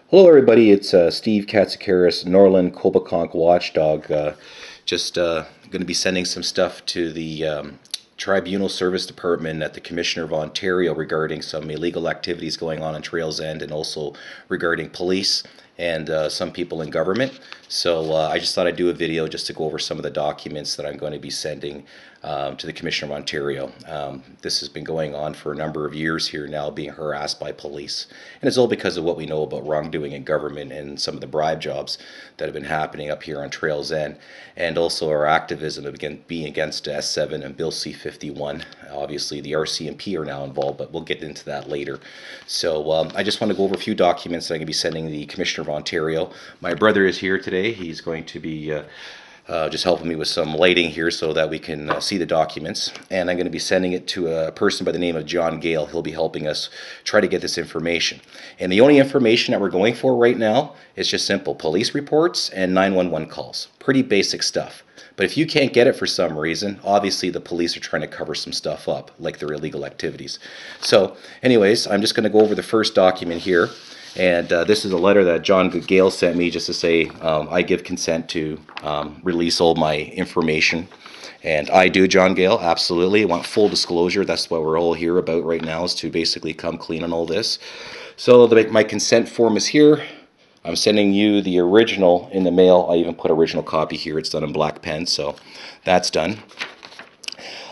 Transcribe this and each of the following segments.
Hello, everybody. It's Steve Katsikaris, Norland, Coboconk, Watchdog. Just going to be sending some stuff to the Tribunal Service Department at the Commissioner of Ontario regarding some illegal activities going on in Trails End, and also regarding police and some people in government. So I just thought I'd do a video just to go over some of the documents that I'm going to be sending to the Commissioner of Ontario. This has been going on for a number of years here now, being harassed by police. And it's all because of what we know about wrongdoing in government and some of the bribe jobs that have been happening up here on Trails End. And also our activism of being against S7 and Bill C-51. Obviously the RCMP are now involved, but we'll get into that later. So I just want to go over a few documents that I'm going to be sending the Commissioner of Ontario. My brother is here today. He's going to be just helping me with some lighting here so that we can see the documents. And I'm going to be sending it to a person by the name of John Gale. He'll be helping us try to get this information. And the only information that we're going for right now is just simple police reports and 911 calls. Pretty basic stuff. But if you can't get it for some reason, obviously the police are trying to cover some stuff up, like their illegal activities. So anyways, I'm just going to go over the first document here. And this is a letter that John Gale sent me just to say I give consent to release all my information. And I do, John Gale, absolutely. I want full disclosure. That's what we're all here about right now, is to basically come clean on all this. So my consent form is here. I'm sending you the original in the mail. I even put original copy here. It's done in black pen, so that's done.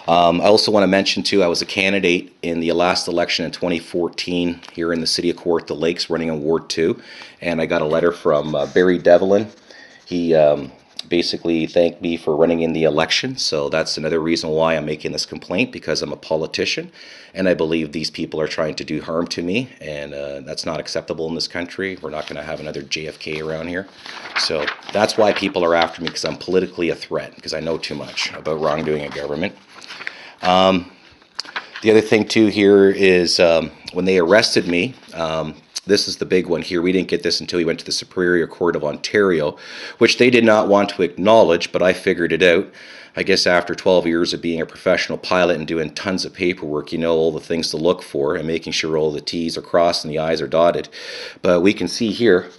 I also want to mention too, I was a candidate in the last election in 2014 here in the city of Kawartha Lakes, running in Ward 2, and I got a letter from Barry Devlin. He basically thanked me for running in the election, so that's another reason why I'm making this complaint, because I'm a politician, and I believe these people are trying to do harm to me, and that's not acceptable in this country. We're not going to have another JFK around here. So that's why people are after me, because I'm politically a threat, because I know too much about wrongdoing in government. The other thing too here is when they arrested me, this is the big one here. We didn't get this until we went to the Superior Court of Ontario, which they did not want to acknowledge, but I figured it out. I guess after 12 years of being a professional pilot and doing tons of paperwork, you know all the things to look for and making sure all the T's are crossed and the I's are dotted. But we can see here,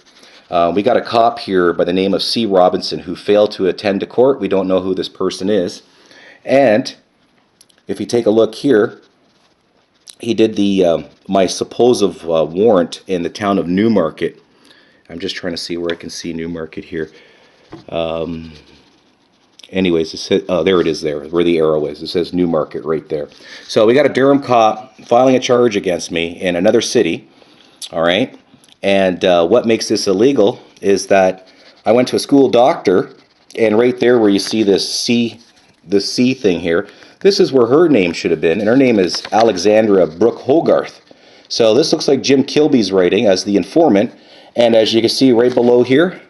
we got a cop here by the name of C. Robinson who failed to attend to court. We don't know who this person is. And if you take a look here, he did the my supposed warrant in the town of Newmarket. I'm just trying to see where I can see Newmarket here. Anyways, it says, oh, there it is there, where the arrow is. It says Newmarket right there. So we got a Durham cop filing a charge against me in another city, all right? And what makes this illegal is that I went to a school doctor, and right there where you see this C thing here, this is where her name should have been, and her name is Alexandra Brooke Hogarth. So this looks like Jim Kilby's writing as the informant, and as you can see right below here,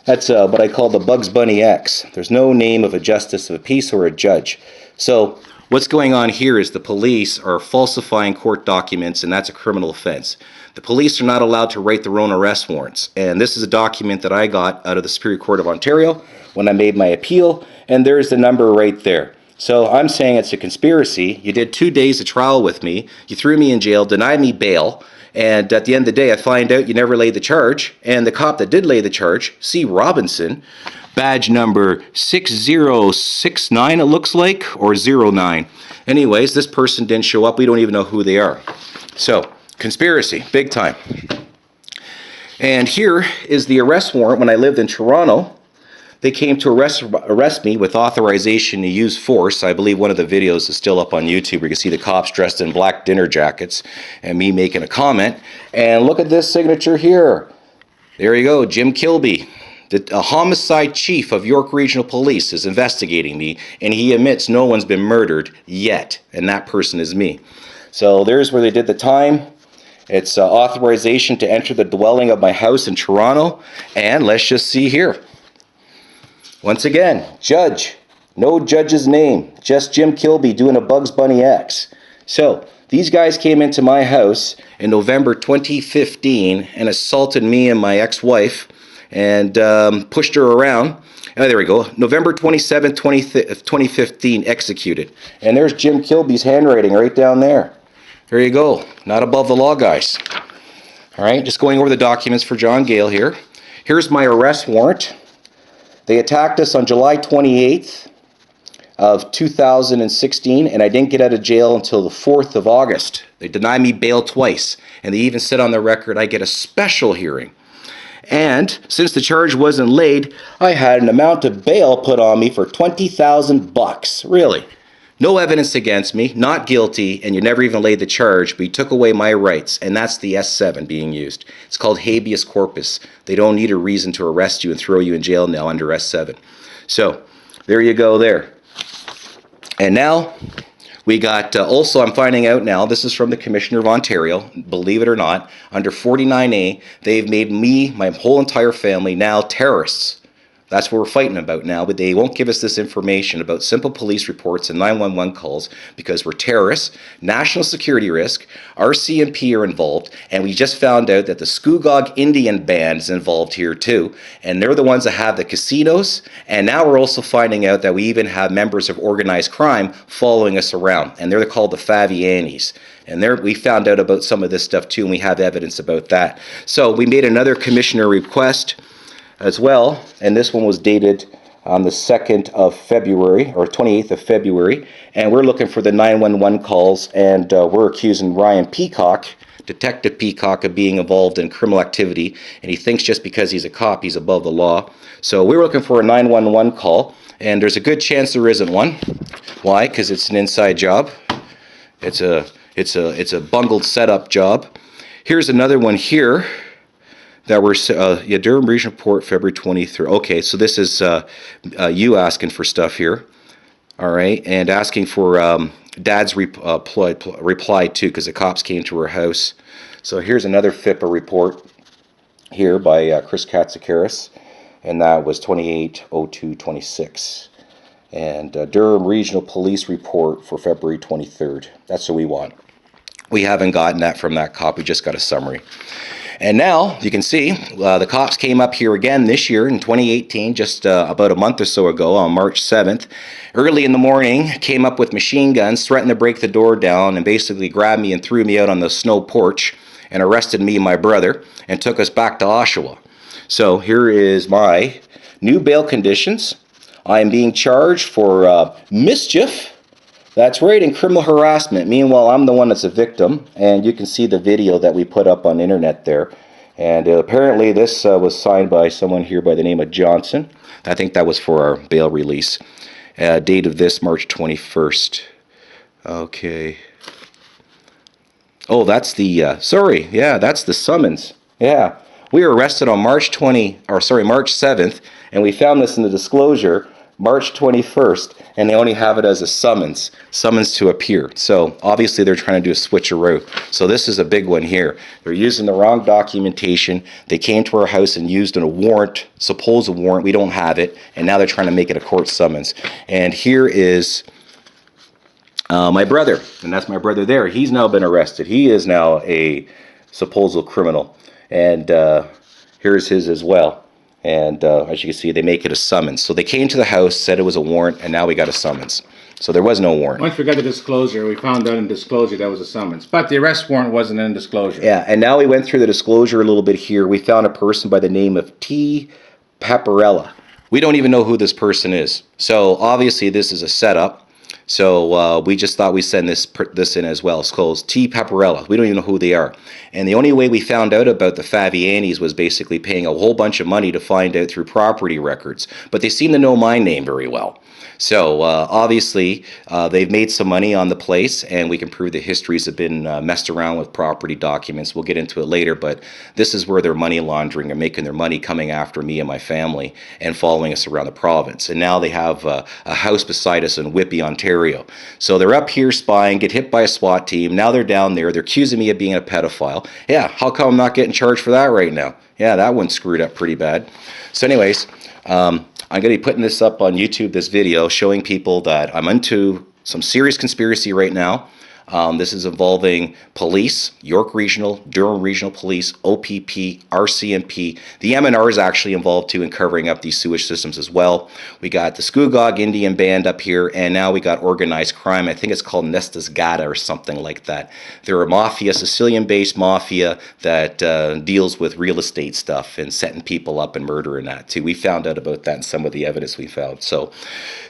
that's what I call the Bugs Bunny X. There's no name of a justice of a peace or a judge. So what's going on here is the police are falsifying court documents, and that's a criminal offense. The police are not allowed to write their own arrest warrants, and this is a document that I got out of the Superior Court of Ontario when I made my appeal, and there's the number right there. So I'm saying it's a conspiracy. You did 2 days of trial with me. You threw me in jail, denied me bail. And at the end of the day, I find out you never laid the charge. And the cop that did lay the charge, C. Robinson, badge number 6069, it looks like, or 09. Anyways, this person didn't show up. We don't even know who they are. So, conspiracy, big time. And here is the arrest warrant when I lived in Toronto. They came to arrest me with authorization to use force. I believe one of the videos is still up on YouTube where you can see the cops dressed in black dinner jackets and me making a comment. And look at this signature here. There you go, Jim Kilby. The homicide chief of York Regional Police is investigating me, and he admits no one's been murdered yet, and that person is me. So there's where they did the time. It's authorization to enter the dwelling of my house in Toronto, and let's just see here. Once again, judge, no judge's name, just Jim Kilby doing a Bugs Bunny X. So these guys came into my house in November 2015 and assaulted me and my ex-wife and pushed her around. Oh, there we go. November 27, 2015, executed. And there's Jim Kilby's handwriting right down there. There you go. Not above the law, guys. All right, just going over the documents for John Gale here. Here's my arrest warrant. They attacked us on July 28th of 2016, and I didn't get out of jail until the 4th of August. They denied me bail twice, and they even said on the record I get a special hearing. And since the charge wasn't laid, I had an amount of bail put on me for $20,000. Really. No evidence against me, not guilty, and you never even laid the charge, but you took away my rights, and that's the S7 being used. It's called Habeas Corpus. They don't need a reason to arrest you and throw you in jail now under S7. So, there you go there. And now, we got, also I'm finding out now, this is from the Commissioner of Ontario, believe it or not, under 49A, they've made me, my whole entire family, now terrorists. That's what we're fighting about now, but they won't give us this information about simple police reports and 911 calls because we're terrorists, national security risk, RCMP are involved, and we just found out that the Scugog Indian band is involved here too, and they're the ones that have the casinos, and now we're also finding out that we even have members of organized crime following us around, and they're called the Favianis. And there, we found out about some of this stuff too, and we have evidence about that. So we made another commissioner request as well, and this one was dated on the 2nd of February, or 28th of February, and we're looking for the 911 calls, and we're accusing Ryan Peacock, Detective Peacock, of being involved in criminal activity, and he thinks just because he's a cop, he's above the law. So we're looking for a 911 call, and there's a good chance there isn't one. Why? Because it's an inside job. It's a bungled setup job. Here's another one here. That were Durham Regional Report, February 23rd. Okay, so this is you asking for stuff here, all right, and asking for Dad's reply too, because the cops came to her house. So here's another FIPA report here by Chris Katsikaris, and that was 28/02/26. And Durham Regional Police Report for February 23rd. That's what we want. We haven't gotten that from that cop. We just got a summary. And now, you can see, the cops came up here again this year in 2018, just about a month or so ago, on March 7th. Early in the morning, came up with machine guns, threatened to break the door down, and basically grabbed me and threw me out on the snow porch, and arrested me and my brother, and took us back to Oshawa. So here is my new bail conditions. I am being charged for mischief. That's right, in criminal harassment. Meanwhile, I'm the one that's a victim, and you can see the video that we put up on the internet there. And apparently this was signed by someone here by the name of Johnson. I think that was for our bail release. Date of this, March 21st. Okay. Oh, that's the, sorry, yeah, that's the summons. Yeah, we were arrested on March 7th, and we found this in the disclosure March 21st, and they only have it as a summons to appear. So obviously they're trying to do a switcheroo. So this is a big one here. They're using the wrong documentation. They came to our house and used a warrant, supposed warrant. We don't have it, and now they're trying to make it a court summons. And here is my brother, and that's my brother there. He's now been arrested. He is now a supposed criminal, and here's his as well. And as you can see, they make it a summons. So they came to the house, said it was a warrant, and now we got a summons. So there was no warrant. Once we got the disclosure, we found out in disclosure that was a summons. But the arrest warrant wasn't in disclosure. Yeah, and now we went through the disclosure a little bit here. We found a person by the name of T. Paparella. We don't even know who this person is. So obviously this is a setup. So we just thought we'd send this in as well. It's called T. Paparella. We don't even know who they are. And the only way we found out about the Favianis was basically paying a whole bunch of money to find out through property records. But they seem to know my name very well. So obviously they've made some money on the place, and we can prove the histories have been messed around with property documents. We'll get into it later, but this is where they're money laundering and making their money, coming after me and my family and following us around the province. And now they have a house beside us in Whitby, Ontario. So they're up here spying, get hit by a SWAT team. Now they're down there. They're accusing me of being a pedophile. Yeah, how come I'm not getting charged for that right now? Yeah, that one screwed up pretty bad. So anyways, I'm going to be putting this up on YouTube, this video, showing people that I'm into some serious conspiracy right now. This is involving police, York Regional, Durham Regional Police, O.P.P, RCMP. The MNR is actually involved too in covering up these sewage systems as well. We got the Scugog Indian Band up here, and now we got organized crime. I think it's called Nestasgata or something like that. They're a mafia, Sicilian-based mafia that deals with real estate stuff and setting people up and murdering that too. We found out about that in some of the evidence we found. So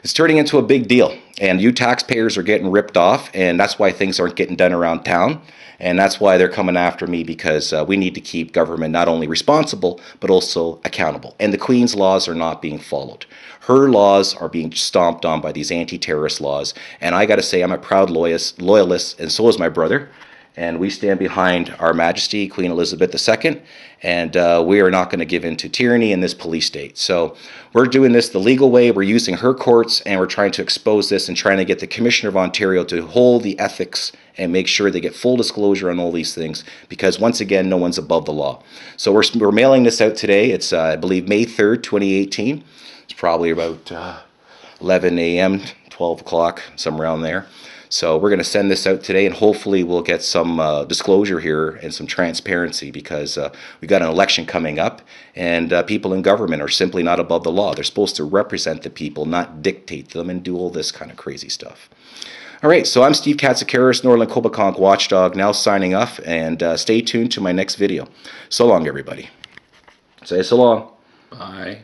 it's turning into a big deal. And you taxpayers are getting ripped off, and that's why things aren't getting done around town. And that's why they're coming after me, because we need to keep government not only responsible, but also accountable. And the Queen's laws are not being followed. Her laws are being stomped on by these anti-terrorist laws. And I got to say, I'm a proud loyalist, and so is my brother. And we stand behind Our Majesty, Queen Elizabeth II, and we are not going to give in to tyranny in this police state. So we're doing this the legal way. We're using her courts, and we're trying to expose this and trying to get the Commissioner of Ontario to hold the ethics and make sure they get full disclosure on all these things, because once again, no one's above the law. So we're mailing this out today. It's, I believe, May 3rd, 2018. It's probably about 11 a.m., 12 o'clock, somewhere around there. So we're going to send this out today, and hopefully we'll get some disclosure here and some transparency, because we've got an election coming up, and people in government are simply not above the law. They're supposed to represent the people, not dictate them and do all this kind of crazy stuff. All right, so I'm Steve Katsikaris, Norland Coboconk Watchdog, now signing off, and stay tuned to my next video. So long, everybody. Say so long. Bye.